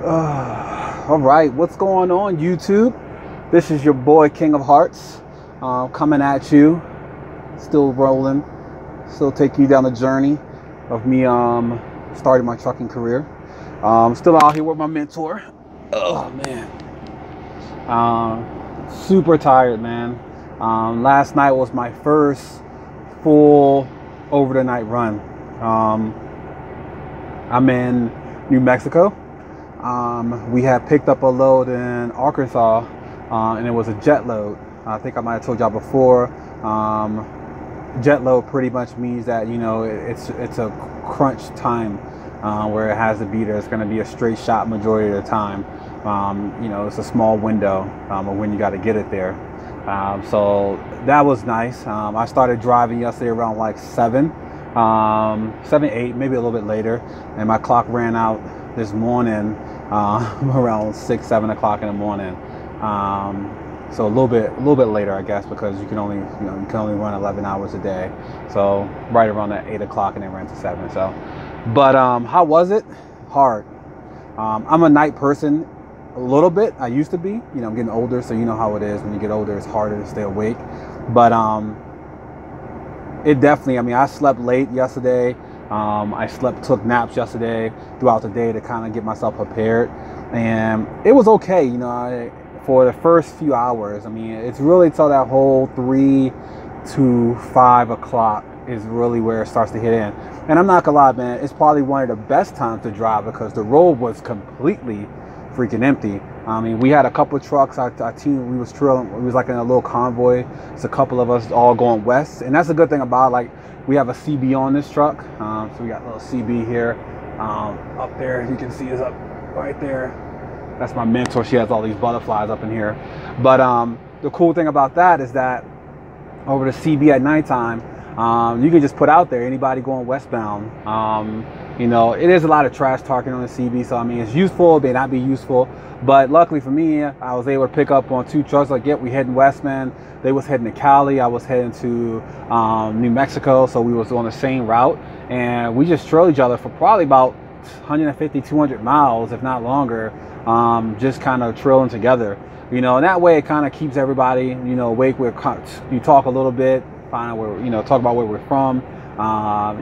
All right, what's going on, YouTube? This is your boy King of Hearts, coming at you, still rolling, still taking you down the journey of me starting my trucking career. Still out here with my mentor. Oh man, super tired, man. Last night was my first full over the night run. I'm in New Mexico. We had picked up a load in Arkansas, and it was a jet load. I think I might have told y'all before. Jet load pretty much means that, you know, it's a crunch time where it has to be there. It's going to be a straight shot majority of the time. You know, it's a small window of when you got to get it there. So that was nice. I started driving yesterday around like 7, 8, maybe a little bit later, and my clock ran out this morning around 6, 7 o'clock in the morning. So a little bit later, I guess, because you can only run 11 hours a day. So right around that 8 o'clock, and then ran to 7. So, but how was it? Hard. I'm a night person a little bit. I used to be. You know, I'm getting older, so you know how it is. When you get older, it's harder to stay awake. But it definitely. I mean, I slept late yesterday. I took naps yesterday throughout the day to kind of get myself prepared, and it was okay. You know, for the first few hours. I mean, it's really till that whole 3 to 5 o'clock is really where it starts to hit in. And I'm not gonna lie, man, it's probably one of the best times to drive because the road was completely freaking empty. I mean, we had a couple of trucks. Our team, we was trailing. We was like in a little convoy. It's a couple of us all going west, and that's a good thing about, like, we have a CB on this truck. So we got a little CB here. Up there, you can see is up right there. That's my mentor. She has all these butterflies up in here. But the cool thing about that is that over the CB at nighttime, you can just put out there anybody going westbound. You know, it is a lot of trash talking on the CB, so I mean, it's useful, it may not be useful, but luckily for me, I was able to pick up on 2 trucks. Like, we heading west, man. They was heading to Cali, I was heading to New Mexico, so we was on the same route, and we just trailed each other for probably about 150, 200 miles, if not longer, just kind of trailing together. You know, and that way it kind of keeps everybody, you know, awake. You talk a little bit, find out where, you know, talk about where we're from,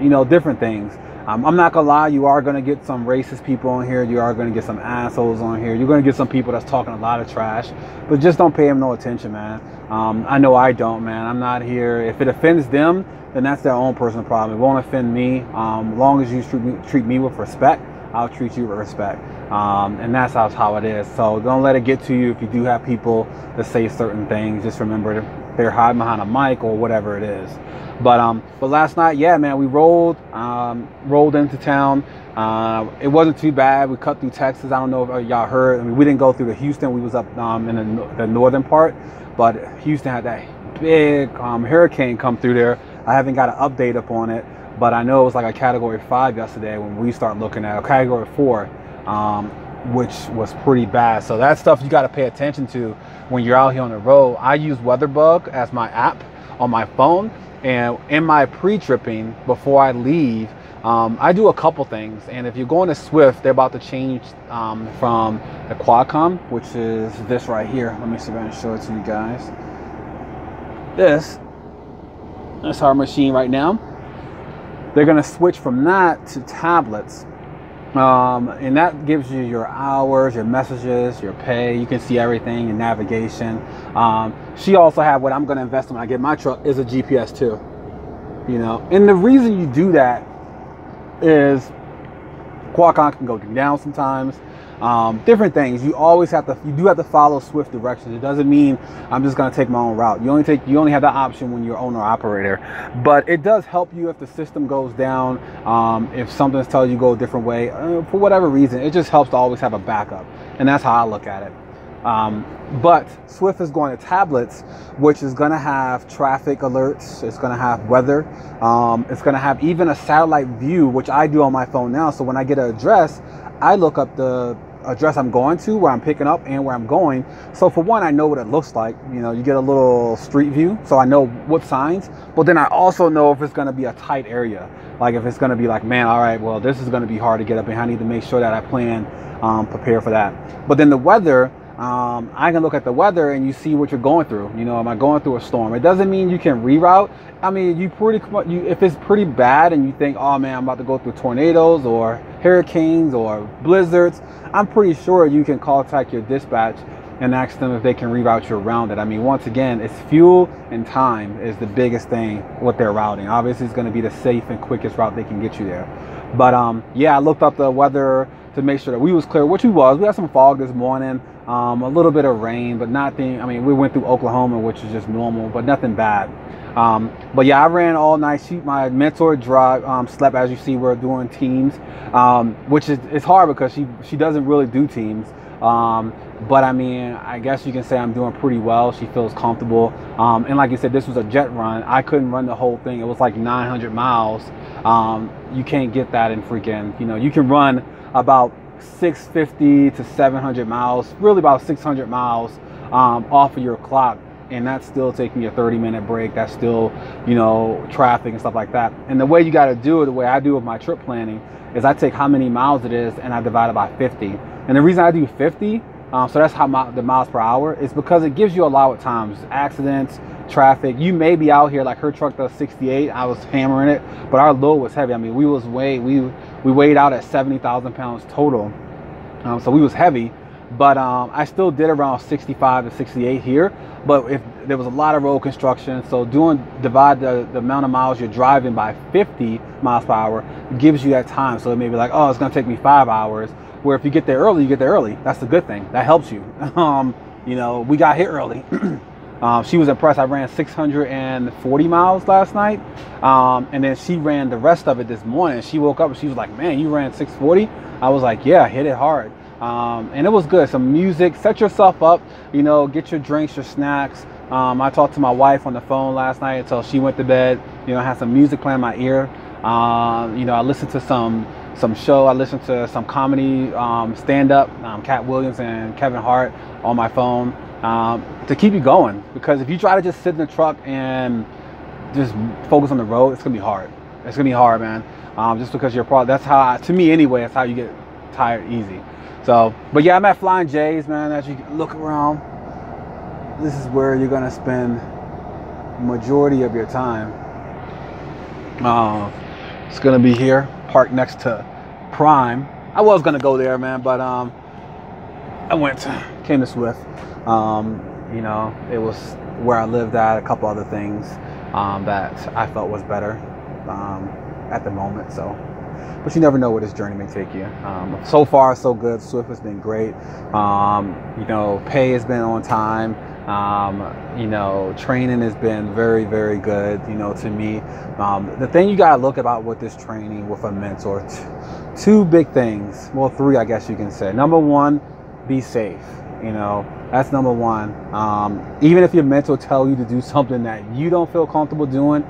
you know, different things. I'm not gonna lie, you are gonna get some racist people on here. You are gonna get some assholes on here. You're gonna get some people that's talking a lot of trash, but just don't pay them no attention, man. I know I don't, man. I'm not here. If it offends them, then that's their own personal problem. It won't offend me. As long as you treat me with respect, I'll treat you with respect. And that's how it is. So don't let it get to you. If you do have people that say certain things, just remember they're hiding behind a mic or whatever it is. But last night, yeah, man, we rolled into town. It wasn't too bad. We cut through Texas. I don't know if y'all heard. I mean, we didn't go through to Houston. We was up in the northern part, but Houston had that big hurricane come through there. I haven't got an update up on it, but I know it was like a category 5 yesterday when we start looking at a category 4, which was pretty bad. So that stuff you got to pay attention to when you're out here on the road. I use WeatherBug as my app on my phone. And in my pre-tripping, before I leave, I do a couple things. And if you're going to Swift, they're about to change from the Qualcomm, which is this right here. Let me see if I can show it to you guys. That's our machine right now. They're going to switch from that to tablets. And that gives you your hours, your messages, your pay. You can see everything, your navigation. She also have what I'm going to invest in when I get my truck is a GPS too. You know, and the reason you do that is Qualcomm can go down sometimes. Different things. You do have to follow Swift directions. It doesn't mean I'm just going to take my own route. You only have that option when you're owner operator. But it does help you if the system goes down. If something's telling you go a different way, for whatever reason, it just helps to always have a backup. And that's how I look at it. But Swift is going to tablets, which is going to have traffic alerts. It's going to have weather. It's going to have even a satellite view, which I do on my phone now. So when I get an address, I look up the address I'm going to, where I'm picking up and where I'm going. So for one, I know what it looks like. You know, you get a little street view, so I know what signs, but then I also know if it's going to be a tight area. Like if it's going to be like, man, all right, well, this is going to be hard to get up and I need to make sure that I prepare for that. But then the weather, I can look at the weather and you see what you're going through. You know, am I going through a storm? It doesn't mean you can reroute. I mean, if it's pretty bad and you think, oh man, I'm about to go through tornadoes or hurricanes or blizzards, I'm pretty sure you can contact your dispatch and ask them if they can reroute you around it. I mean, once again, it's fuel and time is the biggest thing with their routing. Obviously, it's going to be the safe and quickest route they can get you there. But yeah, I looked up the weather to make sure that we was clear, which we was. We had some fog this morning, a little bit of rain, but nothing. I mean, we went through Oklahoma, which is just normal, but nothing bad. But yeah, I ran all night. My mentor slept, as you see. We're doing teams, which is it's hard because she doesn't really do teams. But I mean, I guess you can say I'm doing pretty well. She feels comfortable. And like you said, this was a jet run. I couldn't run the whole thing. It was like 900 miles. You can't get that in freaking, you know, you can run about 650 to 700 miles, really about 600 miles off of your clock. And that's still taking you a 30-minute break. That's still, you know, traffic and stuff like that. And the way you got to do it, the way I do with my trip planning, is I take how many miles it is and I divide it by 50. And the reason I do 50, so that's how the miles per hour, is because it gives you a lot of times, accidents, traffic. You may be out here, like her truck does 68. I was hammering it, but our load was heavy. I mean, we weighed out at 70,000 pounds total. So we was heavy. But I still did around 65 to 68 here. But if there was a lot of road construction, so divide the amount of miles you're driving by 50 miles per hour gives you that time. So it may be like, oh, it's going to take me 5 hours. Where if you get there early, you get there early. That's the good thing. That helps you. You know, we got here early. She was impressed. I ran 640 miles last night. And then she ran the rest of it this morning. She woke up and she was like, man, you ran 640? I was like, yeah, hit it hard. And it was good. Some music, set yourself up, you know, get your drinks, your snacks. I talked to my wife on the phone last night until she went to bed. You know, I had some music playing in my ear. You know, I listened to some show. I listened to some comedy, stand-up, Cat Williams and Kevin Hart on my phone, to keep you going. Because if you try to just sit in the truck and just focus on the road, it's gonna be hard. It's gonna be hard, man. Just because that's how, to me anyway, that's how you get tired easy. So, but yeah, I'm at Flying J's, man. As you look around, this is where you're gonna spend majority of your time. It's gonna be here, parked next to Prime. I was gonna go there, man, but came to Swift. You know, it was where I lived at, a couple other things that I felt was better at the moment. So, but you never know where this journey may take you. So far, so good. Swift has been great. You know, pay has been on time. You know, training has been very, very good, you know, to me. The thing you got to look about with this training with a mentor, two big things. Well, three, I guess you can say. Number one, be safe. You know, that's number one. Even if your mentor tell you to do something that you don't feel comfortable doing,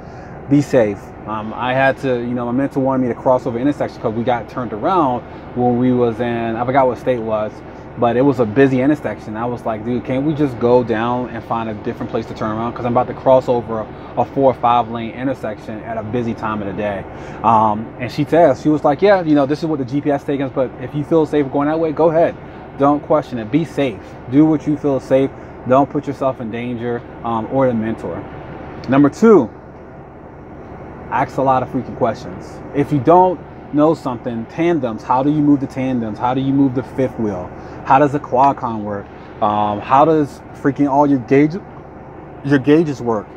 be safe. I had to, you know, my mentor wanted me to cross over intersection because we got turned around when we was in, I forgot what state it was, but it was a busy intersection. I was like, dude, can't we just go down and find a different place to turn around? Because I'm about to cross over a 4 or 5 lane intersection at a busy time of the day. And she was like, yeah, you know, this is what the GPS taking us, but if you feel safe going that way, go ahead. Don't question it. Be safe. Do what you feel safe. Don't put yourself in danger or the mentor. Number two, ask a lot of freaking questions. If you don't know something, tandems, how do you move the tandems? How do you move the fifth wheel? How does the quad-con work? How does freaking all your gauges work?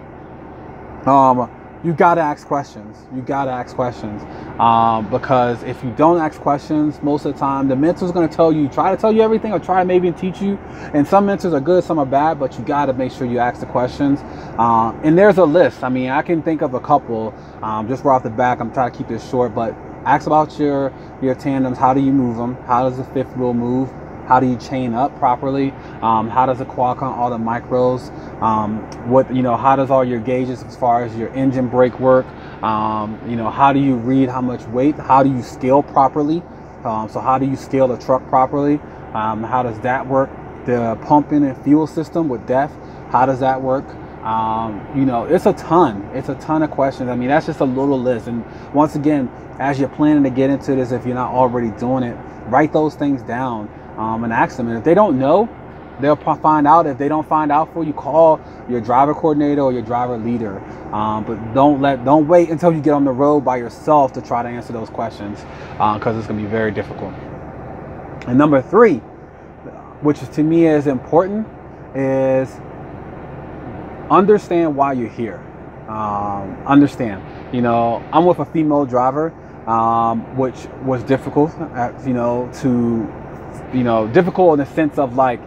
You gotta ask questions. You gotta ask questions. Because if you don't ask questions, most of the time the mentor's gonna try to tell you everything, or try maybe teach you. And some mentors are good, some are bad, but you gotta make sure you ask the questions. And there's a list. I mean, I can think of a couple just right off the back. I'm trying to keep this short, but ask about your tandems. How do you move them? How does the fifth wheel move? How do you chain up properly? How does the quad-con, all the micros? How does all your gauges as far as your engine brake work? You know, how do you read how much weight? How do you scale properly? So how do you scale the truck properly? How does that work? The pumping and fuel system with DEF, how does that work? You know, it's a ton of questions. I mean, that's just a little list. And once again, as you're planning to get into this, if you're not already doing it, write those things down and ask them. And if they don't know, they'll find out. If they don't find out for you, call your driver coordinator or your driver leader. But don't wait until you get on the road by yourself to try to answer those questions, because it's going to be very difficult. And number 3, which is, to me, is important, is understand why you're here. Understand, you know, I'm with a female driver, which was difficult, difficult in the sense of like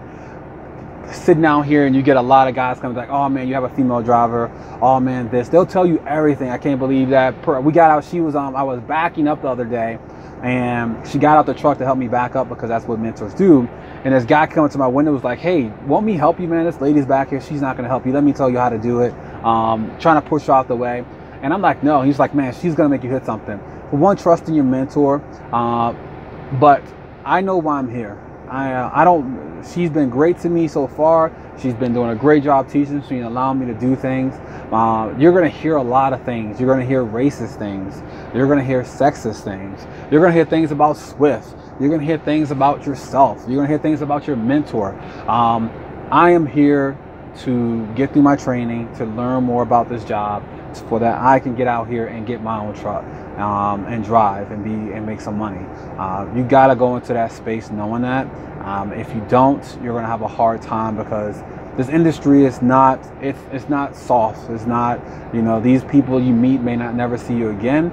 sitting down here and you get a lot of guys coming like, oh man, you have a female driver, oh man, this, they'll tell you everything. I can't believe that. We got out, I was backing up the other day, and she got out the truck to help me back up, because that's what mentors do. And this guy coming to my window was like, hey, want me help you, man? This lady's back here, she's not gonna help you, let me tell you how to do it. Trying to push her out the way. And I'm like, no. He's like, man, she's gonna make you hit something. For one, trust in your mentor, but I know why I'm here. She's been great to me so far. She's been doing a great job teaching. She's allowing me to do things. You're going to hear a lot of things. You're going to hear racist things. You're going to hear sexist things. You're going to hear things about Swift. You're going to hear things about yourself. You're going to hear things about your mentor. I am here to get through my training, to learn more about this job, for that I can get out here and get my own truck and drive and make some money. You got to go into that space knowing that. If you don't, you're going to have a hard time, because this industry is not, it's not soft. It's not, you know, these people you meet may not never see you again.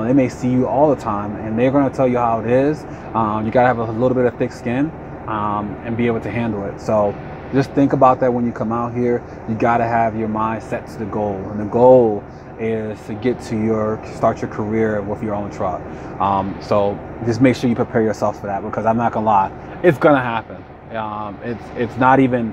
They may see you all the time, and they're going to tell you how it is. You got to have a little bit of thick skin and be able to handle it. So just think about that when you come out here. You got to have your mind set to the goal, and the goal is to get to start your career with your own truck. So just make sure you prepare yourself for that, because I'm not gonna lie, it's gonna happen. It's not even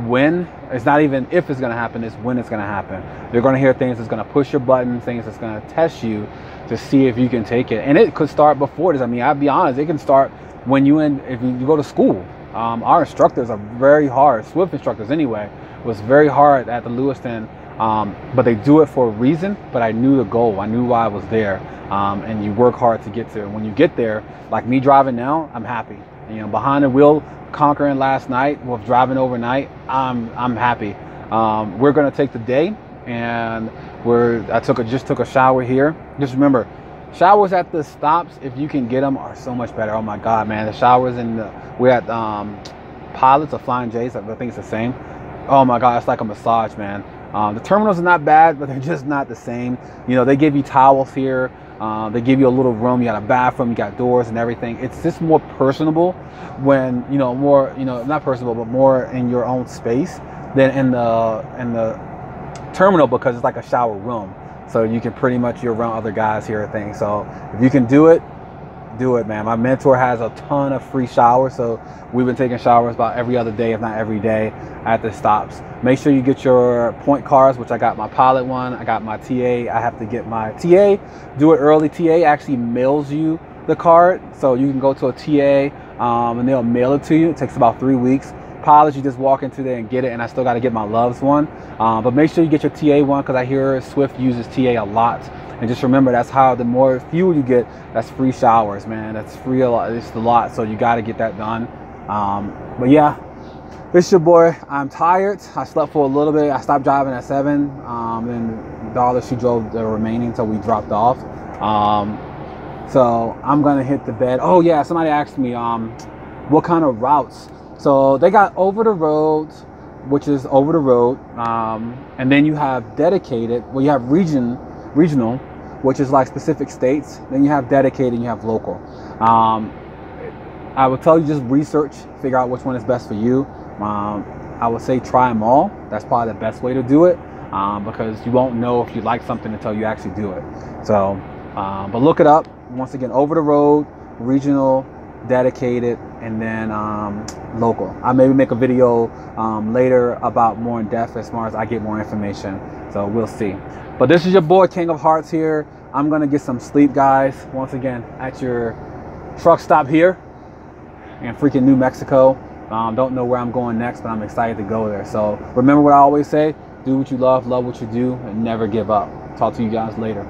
when, it's not even if it's gonna happen, it's when it's gonna happen. You're gonna hear things that's gonna push your button, things that's gonna test you to see if you can take it. And it could start before this. I mean, I'll be honest, it can start when if you go to school. Our instructors are very hard. Swift instructors anyway was very hard at the Lewiston, but they do it for a reason. But I knew the goal. I knew why I was there. And you work hard to get to it. When you get there, like me driving now, I'm happy. You know, behind the wheel, conquering last night with driving overnight, I'm happy. We're gonna take the day, and just took a shower here. Just remember, showers at the stops, if you can get them, are so much better. Oh my God, man, the showers we're at Pilots or Flying J's, I think it's the same. Oh my God, it's like a massage, man. The terminals are not bad, but they're just not the same. You know, they give you towels here. They give you a little room. You got a bathroom, you got doors and everything. It's just more personable when, not personable, but more in your own space than in the terminal, because it's like a shower room. So you can pretty much, you're around other guys here and things. So if you can do it, man. My mentor has a ton of free showers, so we've been taking showers about every other day, if not every day, at the stops. Make sure you get your point cards, which I got my Pilot one, I got my TA. I have to get my TA, do it early. TA actually mails you the card, so you can go to a TA and they'll mail it to you. It takes about 3 weeks. Pilots, you just walk into there and get it, and I still got to get my Loves one. But make sure you get your TA one, because I hear Swift uses TA a lot. And just remember, that's how the more fuel you get, that's free showers, man. That's free a lot. It's a lot, so you got to get that done. But yeah, this is your boy. I'm tired. I slept for a little bit. I stopped driving at 7. And Darla, she drove the remaining until we dropped off. So I'm gonna hit the bed. Oh yeah, somebody asked me what kind of routes. So they got over the road, which is over the road, and then you have dedicated. Well, you have regional, which is like specific states. Then you have dedicated, and you have local. I would tell you, just research, figure out which one is best for you. I would say try them all. That's probably the best way to do it, because you won't know if you like something until you actually do it. So, but look it up. Once again, over the road, regional, dedicated, and then local. I maybe make a video later about more in depth as far as I get more information. So we'll see. But this is your boy King of Hearts here. I'm gonna get some sleep, guys. Once again, at your truck stop here. in freaking New Mexico. Don't know where I'm going next, but I'm excited to go there. So remember what I always say, do what you love what you do, and never give up. Talk to you guys later.